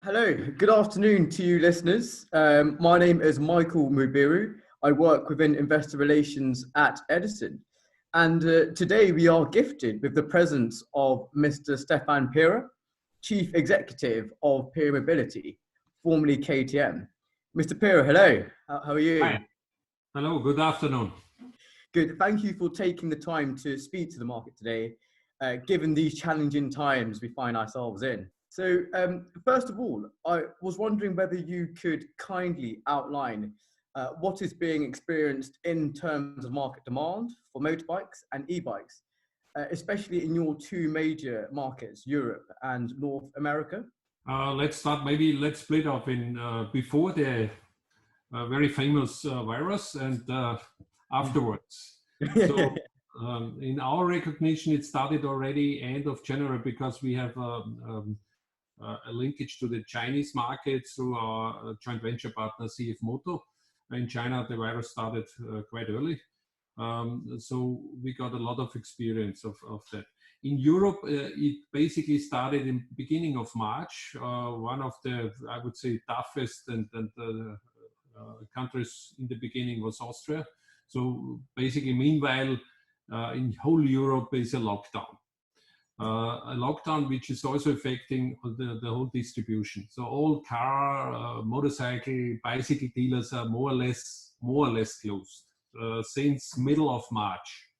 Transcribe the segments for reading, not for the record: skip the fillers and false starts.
Hello, good afternoon to you listeners. My name is Michael Mubiru. I work within investor relations at Edison. And today we are gifted with the presence of Mr. Stefan Pierer, Chief Executive of PIERER Mobility, formerly KTM. Mr. Pierer, hello, how are you? Hi. Hello, good afternoon. Good, thank you for taking the time to speak to the market today, given these challenging times we find ourselves in. So, first of all, I was wondering whether you could kindly outline what is being experienced in terms of market demand for motorbikes and e-bikes, especially in your two major markets, Europe and North America. Let's split up in before the very famous virus and afterwards. So in our recognition, it started already end of January because we have a linkage to the Chinese market through our joint venture partner CF Moto. In China, the virus started quite early. So we got a lot of experience of that. In Europe, it basically started in beginning of March. One of the, I would say, toughest and countries in the beginning was Austria. So basically, meanwhile, in whole Europe is a lockdown. A lockdown which is also affecting the whole distribution. So all car, motorcycle, bicycle dealers are more or less closed since middle of March.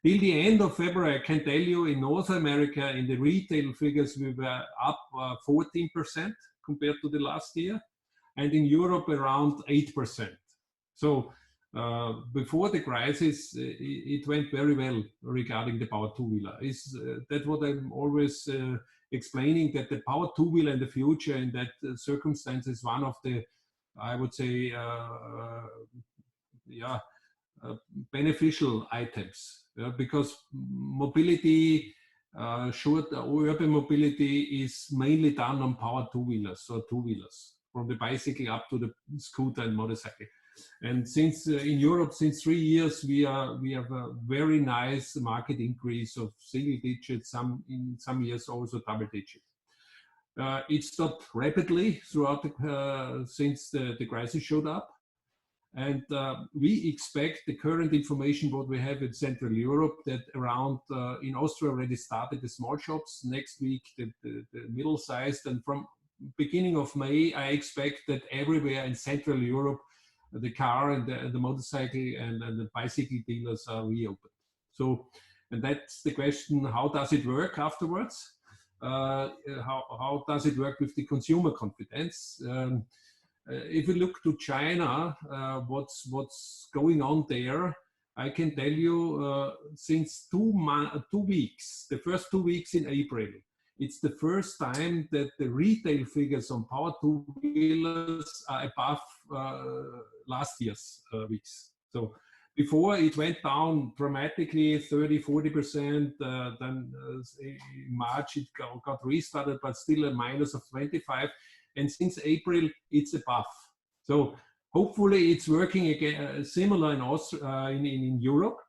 Till the end of February, I can tell you in North America, in the retail figures, we were up 14% compared to the last year, and in Europe around 8%. So before the crisis, it went very well regarding the power two-wheeler. That's what I'm always explaining, that the power two-wheeler in the future in that circumstance is one of the, I would say, beneficial items, because mobility, short urban mobility is mainly done on power two-wheelers or two-wheelers, from the bicycle up to the scooter and motorcycle. And since in Europe, since 3 years, we have a very nice market increase of single digits, in some years also double digit. It stopped rapidly throughout since the crisis showed up. And we expect the current information what we have in Central Europe, that around in Austria already started the small shops, next week the middle-sized, and from beginning of May I expect that everywhere in Central Europe the car and the motorcycle and the bicycle dealers are reopened. So, and that's the question, how does it work afterwards? How does it work with the consumer confidence? If we look to China, what's going on there, I can tell you since 2 weeks, the first 2 weeks in April, it's the first time that the retail figures on power two-wheelers are above last year's weeks. So before it went down dramatically, 30–40%. Then in March it got restarted, but still a minus of 25%. And since April, it's above. So hopefully it's working again, similar in Europe.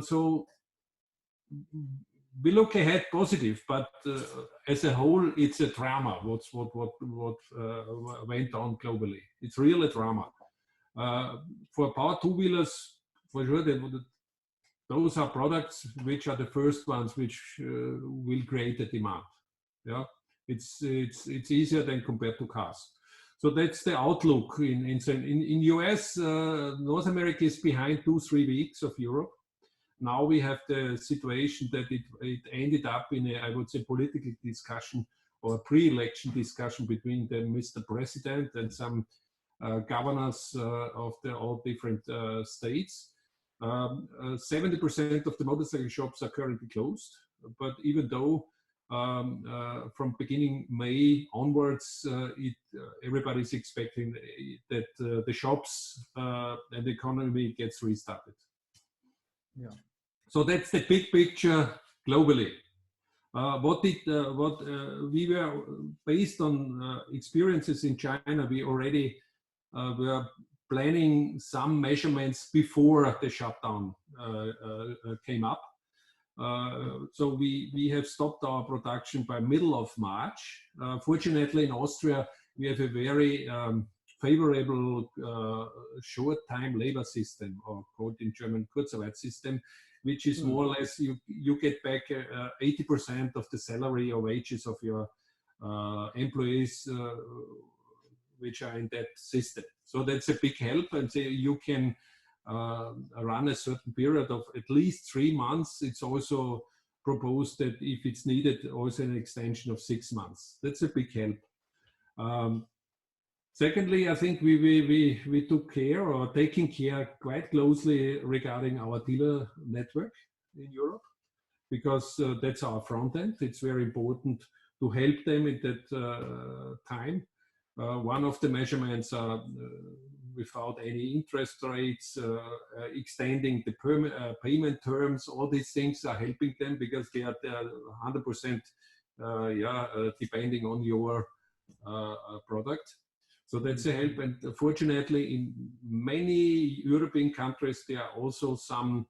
So we look ahead positive, but as a whole, it's a drama. What went on globally? It's really a drama. For power two-wheelers, for sure, those are products which are the first ones which will create a demand. Yeah. It's easier than compared to cars. So that's the outlook. In US, North America is behind 2–3 weeks of Europe. Now we have the situation that it ended up in a, I would say, political discussion or a pre-election discussion between the Mr. President and some governors of all different states. 70% of the motorcycle shops are currently closed, but even though from beginning May onwards, everybody's expecting that the shops and the economy gets restarted. Yeah. So that's the big picture globally. What we were based on experiences in China, we already were planning some measurements before the shutdown came up. So we have stopped our production by middle of March. Fortunately, in Austria, we have a very favorable short-time labor system, or called in German Kurzarbeit system, which is more or less you get back 80% of the salary or wages of your employees which are in that system. So that's a big help, and so you can run a certain period of at least 3 months. It's also proposed that if it's needed, also an extension of 6 months. That's a big help. Secondly, I think we took care, or taking care quite closely regarding our dealer network in Europe, because that's our front end. It's very important to help them in that time. One of the measurements are without any interest rates, extending the payment terms. All these things are helping them because they are 100% depending on your product. So that's a help. And fortunately, in many European countries, there are also some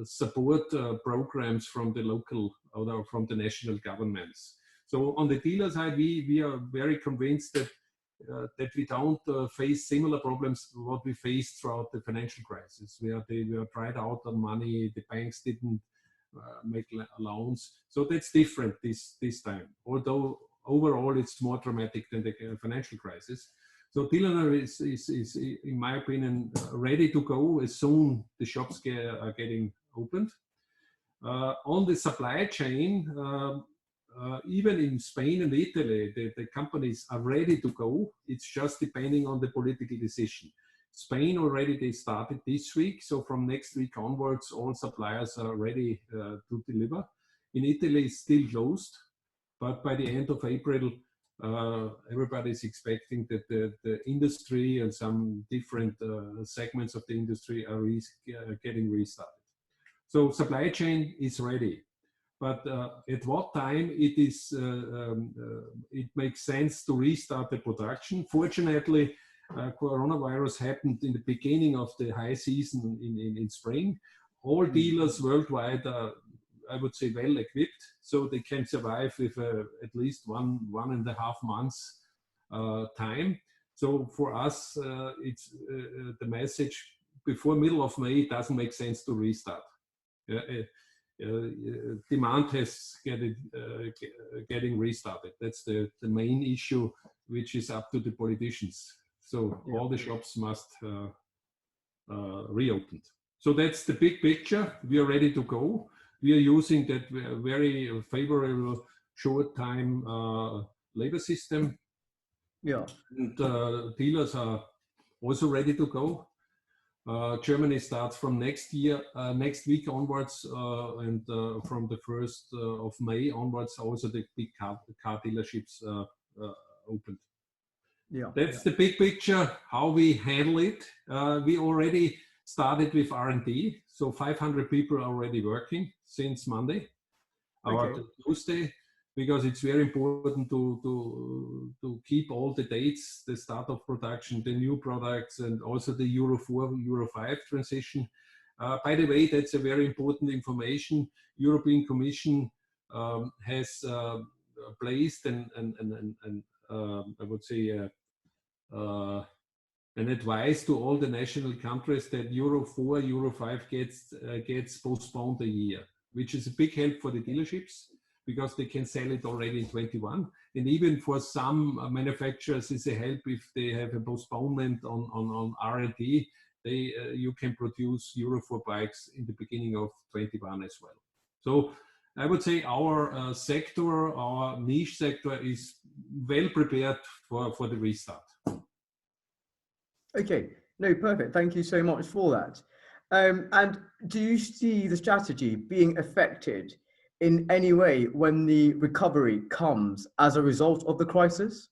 support programs from the local or from the national governments. So on the dealer side, we are very convinced that that we don't face similar problems to what we faced throughout the financial crisis, where they were dried out on money, the banks didn't make loans. So that's different this time, although overall it's more dramatic than the financial crisis. So dealer is in my opinion, ready to go as soon the shops are getting opened. On the supply chain, even in Spain and Italy, the companies are ready to go. It's just depending on the political decision. Spain already, they started this week. So from next week onwards, all suppliers are ready to deliver. In Italy, it's still closed. But by the end of April, everybody is expecting that the industry and some different segments of the industry are getting restarted. So supply chain is ready. But at what time it makes sense to restart the production? Fortunately, coronavirus happened in the beginning of the high season in spring. All dealers worldwide are, I would say, well equipped, so they can survive with at least 1.5 months time. So for us, it's the message: before middle of May, it doesn't make sense to restart. Demand has getting restarted. That's the main issue, which is up to the politicians. So all the shops must reopen. So that's the big picture. We are ready to go. We are using that very favorable short-time labor system. Yeah. And dealers are also ready to go. Germany starts from next week onwards, and from the 1st of May onwards, also the big car dealerships opened. Yeah, that's the big picture, how we handle it. We already started with R&D, so 500 people are already working since Monday or Tuesday, because it's very important to keep all the dates, the start of production, the new products, and also the Euro 4, Euro 5 transition. By the way, that's a very important information. European Commission has placed an I would say an advice to all the national countries that Euro 4, Euro 5 gets postponed a year, which is a big help for the dealerships, because they can sell it already in 21. And even for some manufacturers, it's a help if they have a postponement on R&D. You can produce Euro 4 bikes in the beginning of 21 as well. So I would say our sector, our niche sector, is well prepared for the restart. Okay, no, perfect. Thank you so much for that. And do you see the strategy being affected in any way when the recovery comes as a result of the crisis?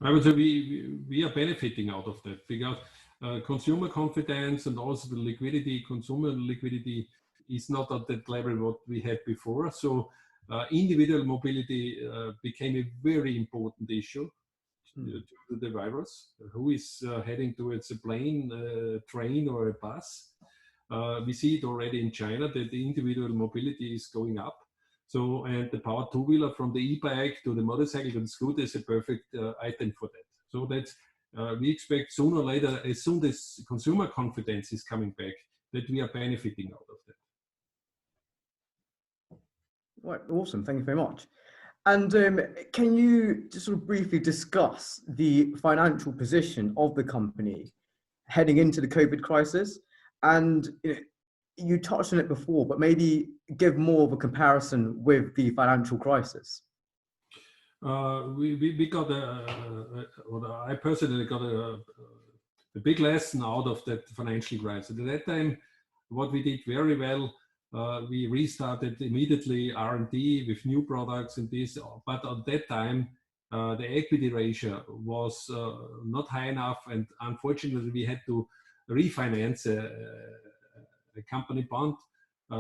I would say we are benefiting out of that, because consumer confidence and also the liquidity, consumer liquidity, is not at that level what we had before. So individual mobility became a very important issue due to the virus. Who is heading towards a plane, train, or a bus? We see it already in China that the individual mobility is going up. So, and the power two-wheeler from the e-bike to the motorcycle to the scooter is a perfect item for that. So that's, we expect sooner or later, as soon as consumer confidence is coming back, that we are benefiting out of that. Right, awesome. Thank you very much. And can you just sort of briefly discuss the financial position of the company heading into the COVID crisis? And you touched on it before, but maybe give more of a comparison with the financial crisis. We got I personally got a big lesson out of that financial crisis. At that time, what we did very well, we restarted immediately R&D with new products and this, but at that time, the equity ratio was not high enough, and unfortunately we had to refinance a company bond,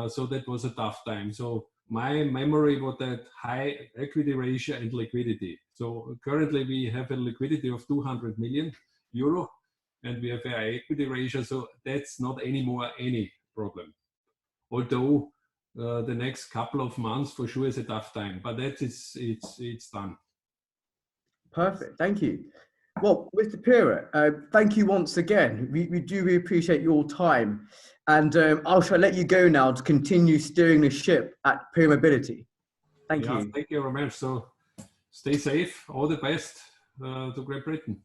so that was a tough time. So my memory was that high equity ratio and liquidity. So currently we have a liquidity of 200 million euro and we have a high equity ratio, so that's not anymore any problem. Although the next couple of months for sure is a tough time, but that is, it's done. Perfect, thank you. Well, Mr. Pierer, thank you once again. We do really appreciate your time. And I shall let you go now to continue steering the ship at PIERER Mobility. Thank you. Thank you very much. So stay safe. All the best to Great Britain.